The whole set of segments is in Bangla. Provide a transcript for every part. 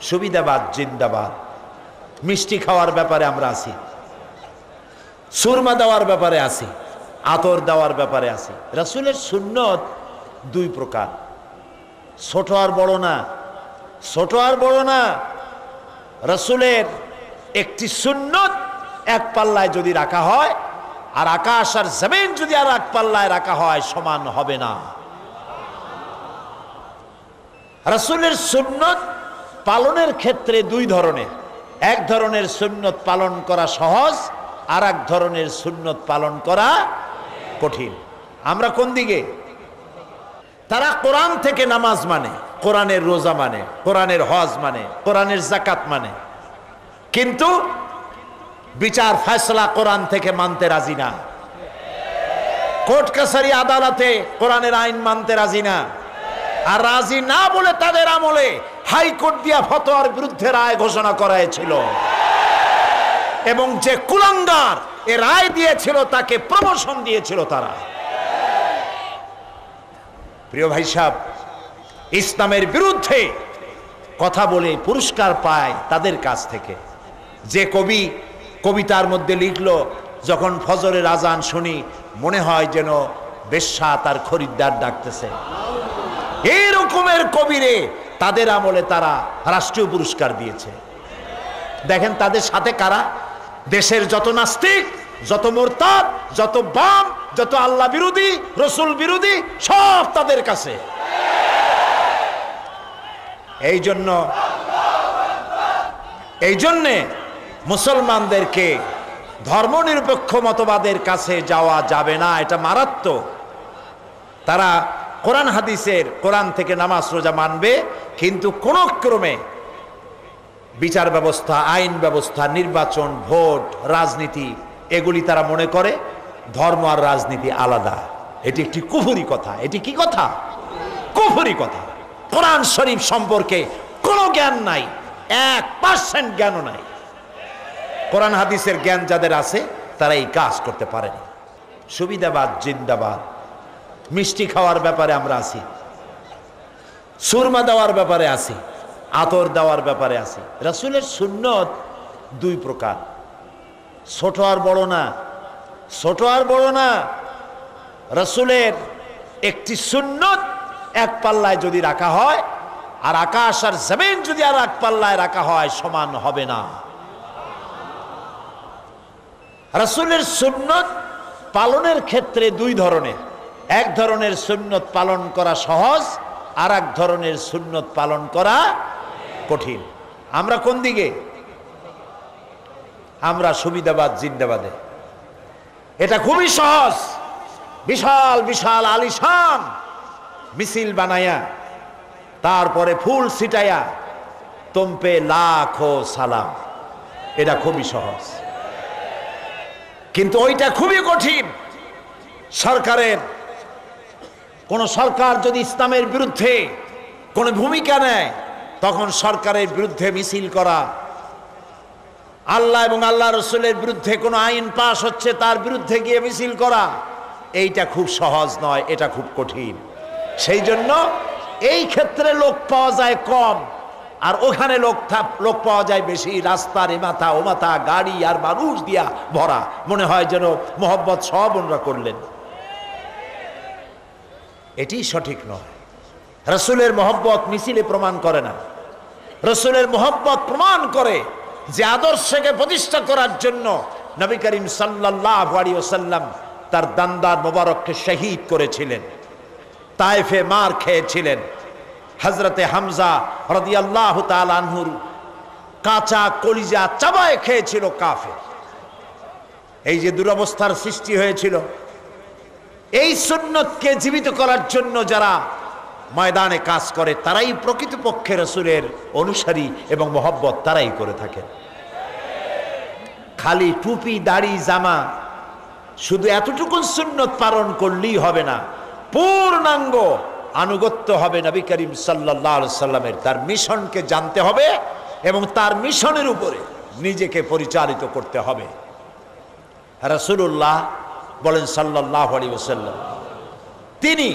সুবিধাবাদ জিন্দাবাদ। মিষ্টি খাওয়ার ব্যাপারে আমরা আছি, সুরমা দেওয়ার ব্যাপারে আছি, আতর দেওয়ার ব্যাপারে আছি। রাসূলের সুন্নত দুই প্রকার, ছোট আর বড় না, ছোট আর বড় না। রাসূলের একটি সুন্নত এক পাল্লায় যদি রাখা হয়, আর আকাশ আর জমিন যদি আর এক পাল্লায় রাখা হয়, সমান হবে না। রাসূলের সুন্নত পালনের ক্ষেত্রে দুই ধরনের। এক ধরনের সুন্নত পালন করা সহজ, আর এক ধরনের সুন্নত পালন করা কঠিন। আমরা কোন দিকে? তারা কোরআন থেকে নামাজ মানে, কোরআনের রোজা মানে, কোরআনের হজ মানে, কোরআনের যাকাত মানে, কিন্তু বিচার ফয়সালা কোরআন থেকে মানতে রাজি না। কোর্ট কাছারি আদালতে কোরআনের আইন মানতে রাজি না। আর রাজি না বলে তাদের আমলে হাইকোর্ট দিয়া ফতোয়ার বিরুদ্ধে রায় ঘোষণা করা হয়েছিল, এবং যে কুলাঙ্গার এ রায় দিয়েছিল তাকে প্রমোশন দিয়েছিল তারা। প্রিয় ভাই সাহেব, ইসলামের বিরুদ্ধে কথা বলে পুরস্কার পায় তাদের কাছ থেকে। যে কবি কবিতার মধ্যে লিখলো, যখন ফজরের আজান শুনি মনে হয় যেন বেশ্যা তার খরিদ্দার ডাকতেছে, এই রকমের কবিরে তাদের আমলে তারা রাষ্ট্রীয় পুরস্কার দিয়েছে। দেখেন তাদের সাথে কারা? দেশের যত নাস্তিক, যত মুরতাদ, যত বাম, যত আল্লাহ বিরোধী, রসুল বিরোধী, সব তাদের কাছে। এই জন্যে মুসলমানদেরকে ধর্মনিরপেক্ষ মতবাদের কাছে যাওয়া যাবে না, এটা মারাত্মক। তারা কোরআন হাদিসের, কোরআন থেকে নামাজ রোজা মানবে, কিন্তু কোন ক্রমে বিচার ব্যবস্থা, আইন ব্যবস্থা, নির্বাচন, ভোট, রাজনীতি, এগুলি তারা মনে করে ধর্ম আর রাজনীতি আলাদা। এটি একটি কুফরি কথা। এটি কি কথা? কুফরি কথা। কোরআন শরীফ সম্পর্কে কোনো জ্ঞান নাই, 1% জ্ঞানও নাই। কোরআন হাদিসের জ্ঞান যাদের আছে তারা এই কাজ করতে পারেনি। সুবিধাবাদ জিন্দাবাদ। মিষ্টি খাওয়ার ব্যাপারে আমরা আছি, সুরমা দেওয়ার ব্যাপারে আছি, আতর দেওয়ার ব্যাপারে আছি। রাসূলের সুন্নত দুই প্রকার, ছোট আর বড় না, ছোট আর বড় না। রাসূলের একটি সুন্নত এক পাল্লায় যদি রাখা হয়, আর আকাশ আর জমিন যদি আর এক পাল্লায় রাখা হয়, সমান হবে না। রাসূলের সুন্নত পালনের ক্ষেত্রে দুই ধরনের। এক ধরনের সুন্নত পালন করা সহজ, আর এক ধরনের সুন্নত পালন করা কঠিন। আমরা কোন দিকে? আমরা সুবিধাবাদ জিন্দাবাদে। এটা খুবই সহজ। বিশাল বিশাল আলিশান মিছিল বানায়া, তারপরে ফুল ছিটাইয়া, তোমপে লাখো সালাম, এটা খুবই সহজ। কিন্তু ওইটা খুবই কঠিন। সরকারের, কোন সরকার যদি ইসলামের বিরুদ্ধে কোন ভূমিকা নেয়, তখন সরকারের বিরুদ্ধে মিছিল করা, আল্লাহ এবং আল্লাহ রসুলের বিরুদ্ধে কোনো আইন পাশ হচ্ছে তার বিরুদ্ধে গিয়ে মিছিল করা, এইটা খুব সহজ নয়, এটা খুব কঠিন। সেই জন্য এই ক্ষেত্রে লোক পাওয়া যায় কম, আর ওখানে লোক পাওয়া যায় বেশি। রাস্তার এমাথা ওমাথা গাড়ি আর মানুষ দিয়া ভরা, মনে হয় যেন মোহব্বত সব ওনরা করলেন। এটি সঠিক নয়। রসুলের মোহব্বত মিছিলে প্রমাণ করে না। রসুলের মোহব্বত প্রমাণ করে যে আদর্শকে প্রতিষ্ঠা করার জন্য নবী করিম সাল্লাল্লাহু আলাইহি ওয়াসাল্লাম তার দান্দার মোবারককে শহীদ করেছিলেন, তায়েফে মার খেয়েছিলেন। হযরতে হামজা রাদিয়াল্লাহু তাআলা আনহুর কাঁচা কলিজা চাবায় খেয়েছিল কাফের। এই যে দুরবস্থার সৃষ্টি হয়েছিল, এই সুন্নতকে জীবিত করার জন্য যারা ময়দানে কাজ করে, তারাই প্রকৃতপক্ষে রাসূলের অনুসারী এবং মহব্বত তারাই করে থাকে। খালি টুপি দাড়ি জামা শুধু এতটুকু সুন্নত পালন করলেই হবে না, পূর্ণাঙ্গ আনুগত্য হবে নবী করিম সাল্লাল্লাহু আলাইহি সাল্লামের। তার মিশনকে জানতে হবে এবং তার মিশনের উপরে নিজেকে পরিচালিত করতে হবে। রাসূলুল্লাহ বলেন সাল্লাল্লাহু আলাইহি ওয়াসাল্লাম, তিনি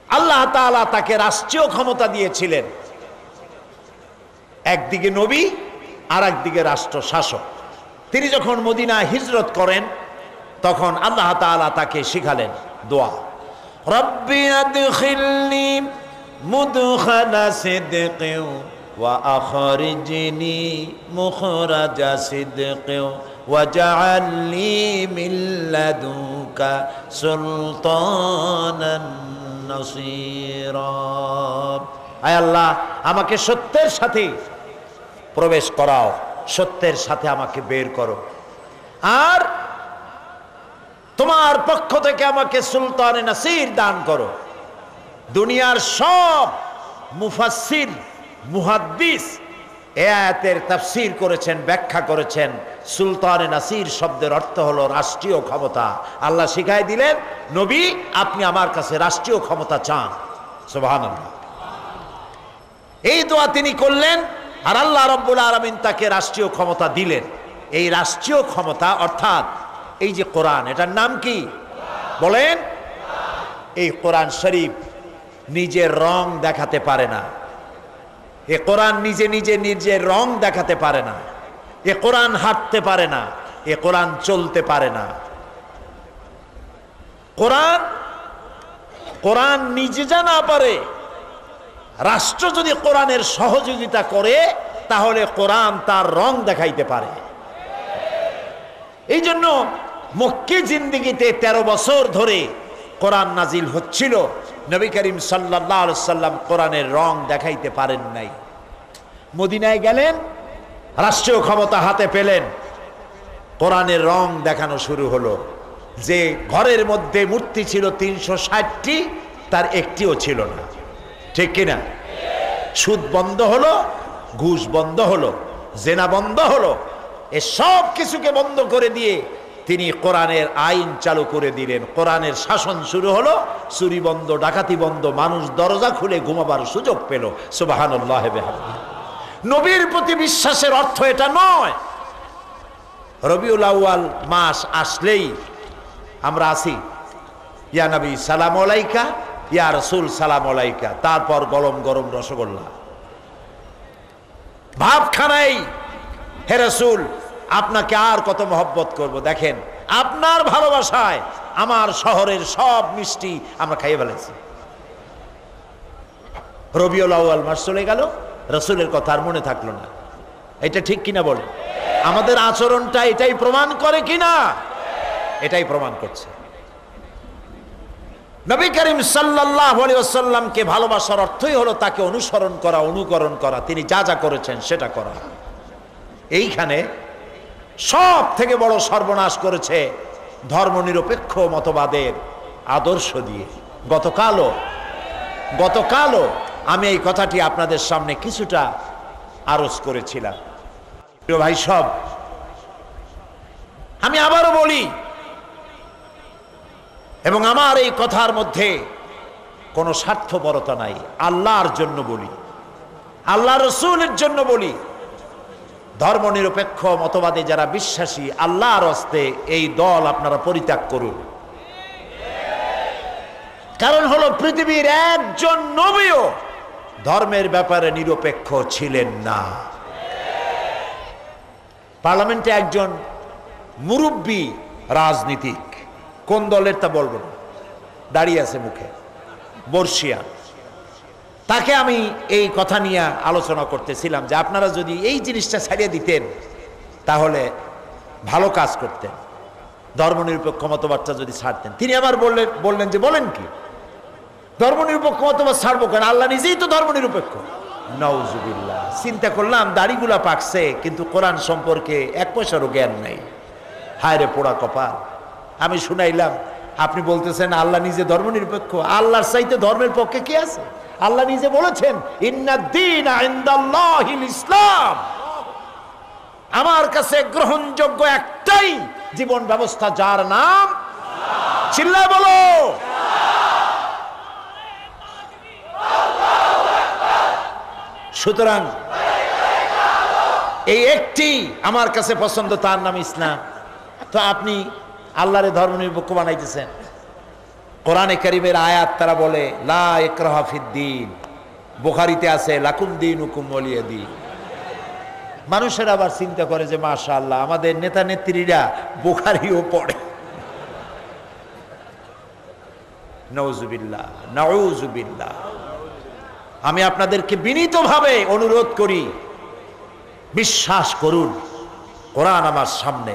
আল্লাহ তাআলা তাকে রাষ্ট্রীয় ক্ষমতা দিয়েছিলেন, একদিকে নবী আর একদিকে রাষ্ট্র শাসক। তিনি যখন মদিনা হিজরত করেন তখন আল্লাহ তাআলা তাকে শিখালেন দোয়া, রব্বি আদখিলনি মুদখালা সিদকিন ওয়া আখরিজনি মুখরাজা সিদকিন ওয়াজআলনি মিন লাদুনকা সুলতানান নাসীরা। আয় আল্লাহ, আমাকে সত্যের সাথে প্রবেশ করাও, সত্যের সাথে আমাকে বের করো, আর তোমার পক্ষ থেকে আমাকে সুলতানে নাসির দান করো। দুনিয়ার সব মুফাসসির মুহাদ্দিস এই আয়াতের তাফসীর করেছেন, ব্যাখ্যা করেছেন। সুলতানে নাসির শব্দের অর্থ হলো রাষ্ট্রীয় ক্ষমতা। আল্লাহ শিখাই দিলেন, নবী আপনি আমার কাছে রাষ্ট্রীয় ক্ষমতা চান। সুবহানাল্লাহ। এই দোয়া তিনি করলেন, আর আল্লাহ রাব্বুল আলামিন তাকে রাষ্ট্রীয় ক্ষমতা দিলেন। এই রাষ্ট্রীয় ক্ষমতা অর্থাৎ এই যে কোরআন, এটার নাম কি বলেন? এই কোরআন শরীফ নিজের রং দেখাতে পারে না। এ কোরআন নিজে নিজে নিজের রং দেখাতে পারে না। এ কোরআন হাঁটতে পারে না। এ কোরআন চলতে পারে না। কোরআন নিজে যা না পারে, রাষ্ট্র যদি কোরআনের সহযোগিতা করে তাহলে কোরআন তার রং দেখাইতে পারে। এই জন্য মক্কি জিন্দেগিতে 13 বছর ধরে কোরআন নাজিল হচ্ছিল, নবী করিম সাল্লাল্লাহু আলাইহি সাল্লাম কোরআনের রং দেখাইতে পারেন নাই। মদিনায় গেলেন, রাষ্ট্রীয় ক্ষমতা হাতে পেলেন, কোরআনের রং দেখানো শুরু হলো। যে ঘরের মধ্যে মূর্তি ছিল 360টি, তার একটিও ছিল না। ঠিক কিনা? সুদ বন্ধ হলো, ঘুষ বন্ধ হলো, জেনা বন্ধ হলো। এ সব কিছুকে বন্ধ করে দিয়ে তিনি কোরআনের আইন চালু করে দিলেন। কোরআনের শাসন শুরু হলো, চুরি বন্ধ, ডাকাতি বন্ধ, মানুষ দরজা খুলে ঘুমাবার সুযোগ পেল। সুবহানাল্লাহ। নবীর প্রতি বিশ্বাসের অর্থ এটা নয় রবিউল আউয়াল মাস আসলেই আমরা আসি, ইয়া নবী সালাম আলাইকা, ইয়া রাসূল সালাম আলাইকা, তারপর গরম গরম রসগোল্লা ভাবখানাই, হে রাসূল আপনাকে আর কত মহব্বত করব। দেখেন, আপনার ভালোবাসায় আমার শহরের সব মিষ্টি আমরা খাইয়ে ফেলেছি। রবিউল আউয়াল মাস চলে গেল, রাসূলের কথা আর মনে থাকলো না। এটা ঠিক কিনা বলেন? আমাদের আচরণটা এটাই প্রমাণ করে কিনা? এটাই প্রমাণ করছে। নবী করিম সাল্লাল্লাহু আলাইহি ওয়াসাল্লামকে ভালোবাসার অর্থই হলো তাকে অনুসরণ করা, অনুকরণ করা, তিনি যা যা করেছেন সেটা করা। এইখানে সব থেকে বড় সর্বনাশ করেছে ধর্মনিরপেক্ষ মতবাদের আদর্শ দিয়ে। গতকালও আমি এই কথাটি আপনাদের সামনে কিছুটা আরজ করেছিলাম। প্রিয় ভাই সব, আমি আবারও বলি, এবং আমার এই কথার মধ্যে কোনো স্বার্থপরতা নাই, আল্লাহর জন্য বলি, আল্লাহ রসুলের জন্য বলি। ধর্মনিরপেক্ষ মতবাদে যারা বিশ্বাসী, আল্লাহর হস্তে এই দল আপনারা পরিত্যাগ করুন। কারণ হলো পৃথিবীর একজন নবীও ধর্মের ব্যাপারে নিরপেক্ষ ছিলেন না। পার্লামেন্টে একজন মুরব্বী রাজনীতিক, কোন দলের তা বলবো না, দাঁড়িয়ে আছে মুখে, বর্ষিয়ান। তাকে আমি এই কথা নিয়ে আলোচনা করতেছিলাম যে আপনারা যদি এই জিনিসটা ছাড়িয়ে দিতেন তাহলে ভালো কাজ করতেন, ধর্মনিরপেক্ষ মতবাদটা যদি ছাড়তেন। তিনি আবার বললেন যে বলেন কি, ধর্মনিরপেক্ষ মতবাদ ছাড়বো কেন? আল্লাহ নিজেই তো ধর্মনিরপেক্ষ। নাউজুবিল্লাহ। চিন্তা করলাম দাড়িগুলা পাকছে কিন্তু কোরআন সম্পর্কে 1 পয়সারও জ্ঞান নাই। হায় রে পোড়া কপাল। আমি শুনাইলাম, আপনি বলতেছেন আল্লাহ নিজে ধর্মনিরপেক্ষ। আল্লাহর চাইতে ধর্মের পক্ষে কি আছে? আল্লাহ নিজে বলেছেন, ইন্নাদ-দীনা ইনদাল্লাহিল ইসলাম, আমার কাছে গ্রহণযোগ্য একটাই জীবন ব্যবস্থা, যার নাম, চিল্লায় বলো, সুতরাং এই একটি আমার কাছে পছন্দ, তার নাম ইসলাম। তো আপনি আল্লাহরে ধর্মনিরপেক্ষ বানাইতেছেন। কোরআনে কারীমের আয়াত তারা বলে লা ইকরাহা ফিদ্দীন, বুখারীতে আছে লাকুম দীনুকুম ওয়ালিয়া দীন। মানুষের আবার চিন্তা করে যে মাশাআল্লাহ আমাদের নেতা নেত্রীরা বুখারীও পড়ে। নাউজুবিল্লাহ, নাউজুবিল্লাহ। আমি আপনাদেরকে বিনীতভাবে অনুরোধ করি, বিশ্বাস করুন কোরআন আমার সামনে।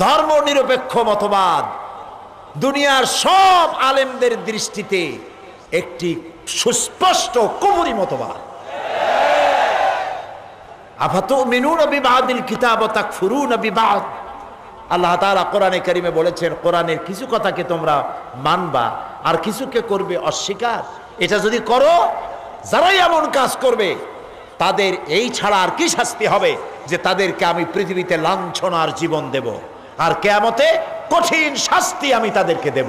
ধর্ম নিরপেক্ষ মতবাদ দুনিয়ার সব আলেমদের দৃষ্টিতে একটি সুস্পষ্ট কুফরি মতবাদ। আফাতুমিনুনা বিবাদিল কিতাব ওয়া তাকফুরুনা বিবাদ। আল্লাহ তাআলা কোরআনে কারিমে বলেছেন, কোরআনের কিছু কথাকে তোমরা মানবা আর কিছুকে করবে অস্বীকার। এটা যদি করো, যারাই এমন কাজ করবে তাদের এই ছাড়া আর কি শাস্তি হবে যে তাদেরকে আমি পৃথিবীতে লাঞ্ছনার জীবন দেব আর কিয়ামতে কঠিন শাস্তি আমি তাদেরকে দেব।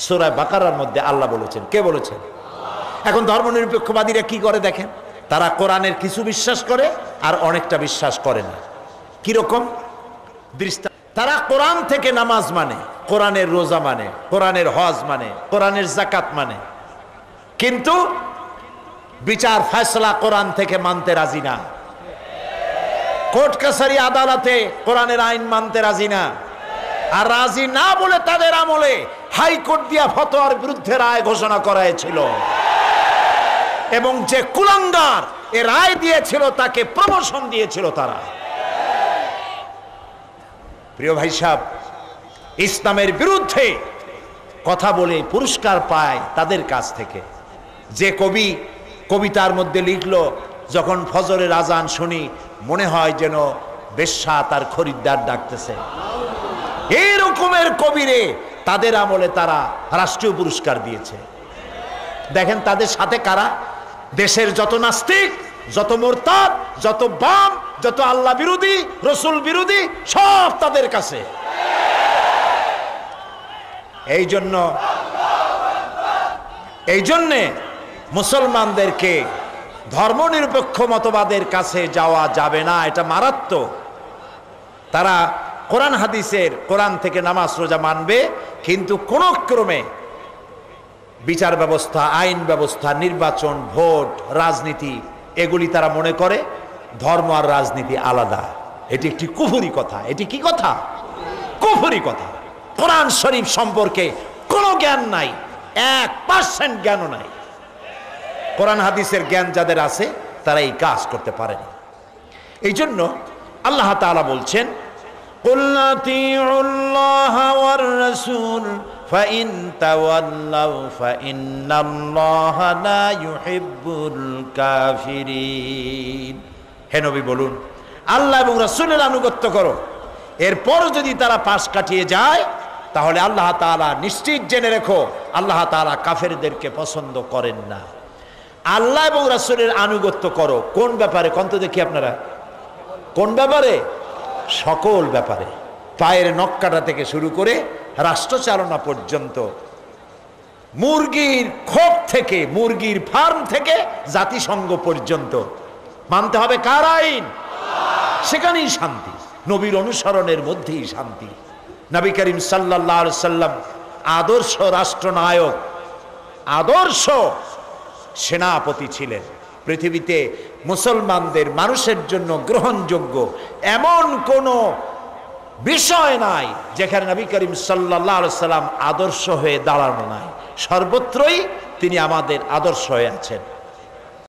সূরা বাকারার মধ্যে আল্লাহ বলেছেন। কে বলেছেন? এখন ধর্মনিরপেক্ষবাদীরা কি করে দেখেন, তারা কোরআনের কিছু বিশ্বাস করে আর অনেকটা বিশ্বাস করে না। কিরকম দৃষ্টান্ত? তারা কোরআন থেকে নামাজ মানে, কোরআনের রোজা মানে, কোরআনের হজ মানে, কোরআনের যাকাত মানে, কিন্তু বিচার ফয়সালা কোরআন থেকে মানতে রাজি না। কোর্ট কাছারি আদালতে কোরআনের আইন মানতে রাজি না। আর রাজি না বলে তাদের আমলে হাইকোর্ট দিয়া ফতোয়ার বিরুদ্ধে রায় ঘোষণা করা হয়েছিল এবং যে কুলাঙ্গার এ রায় দিয়েছিল তাকে প্রমোশন দিয়েছিল তারা। প্রিয় ভাই সাহেব, ইসলামের বিরুদ্ধে কথা বলে পুরস্কার পায় তাদের কাছ থেকে। যে কবি কবিতার মধ্যে লিখলো, যখন ফজরের আজান শুনি মনে হয় যেন বেশ্যা তার খরিদ্দার ডাকতেছে, এই রকমের কবিরে তাদের আমলে তারা রাষ্ট্রীয় পুরস্কার দিয়েছে। দেখেন তাদের সাথে কারা? দেশের যত নাস্তিক, যত মুরতাদ, যত বাম, যত আল্লাহ বিরোধী, রসুল বিরোধী, সব তাদের কাছে। এই জন্যে মুসলমানদেরকে ধর্মনিরপেক্ষ মতবাদের কাছে যাওয়া যাবে না, এটা মারাত্মক। তারা কোরআন হাদিসের, কোরআন থেকে নামাজ রোজা মানবে, কিন্তু কোন ক্রমে বিচার ব্যবস্থা, আইন ব্যবস্থা, নির্বাচন, ভোট, রাজনীতি, এগুলি তারা মনে করে ধর্ম আর রাজনীতি আলাদা। এটি একটি কুফরি কথা। এটি কি কথা? কুফরি কথা। কোরআন শরীফ সম্পর্কে কোনো জ্ঞান নাই, 1% জ্ঞানও নাই। কোরআন হাদিসের জ্ঞান যাদের আছে তারা এই কাজ করতে পারে না। এই জন্য আল্লাহ তাআলা বলছেন, কুল আতিউল্লাহা ওয়ার রাসূল ফাইন তাওয়াল্লাউ ফাইন্নাল্লাহা লা ইউহিব্বুল কাফিরিন। হে নবী বলুন, আল্লাহ এবং রাসূলের আনুগত্য করো। এরপর যদি তারা পাশ কাটিয়ে যায় তাহলে আল্লাহ তাআলা নিশ্চিত জেনে রেখো, আল্লাহ তাআলা কাফেরদেরকে পছন্দ করেন না। আল্লাহ এবং রাসূলের আনুগত্য করো কোন ব্যাপারে? কোন তো দেখি আপনারা, কোন ব্যাপারে? সকল ব্যাপারে। পায়ের নখ কাটা থেকে শুরু করে রাষ্ট্রচালনা পর্যন্ত, মুরগির খোপ থেকে, মুরগির ফার্ম থেকে জাতিসংঘ পর্যন্ত মানতে হবে কার আইন? সেখানেই শান্তি। নবীর অনুসরণের মধ্যেই শান্তি। নবী করিম সাল্লাল্লাহু আলাইহি সাল্লাম আদর্শ রাষ্ট্রনায়ক, আদর্শ সেনাপতি ছিলেন। পৃথিবীতে মুসলমানদের মানুষের জন্য গ্রহণযোগ্য এমন কোন বিষয় নাই যেখানে নবী করিম সাল্লাল্লাহু আলাইহি সাল্লাম আদর্শ হয়ে দাঁড়ানো নাই। সর্বত্রই তিনি আমাদের আদর্শ হয়ে আছেন।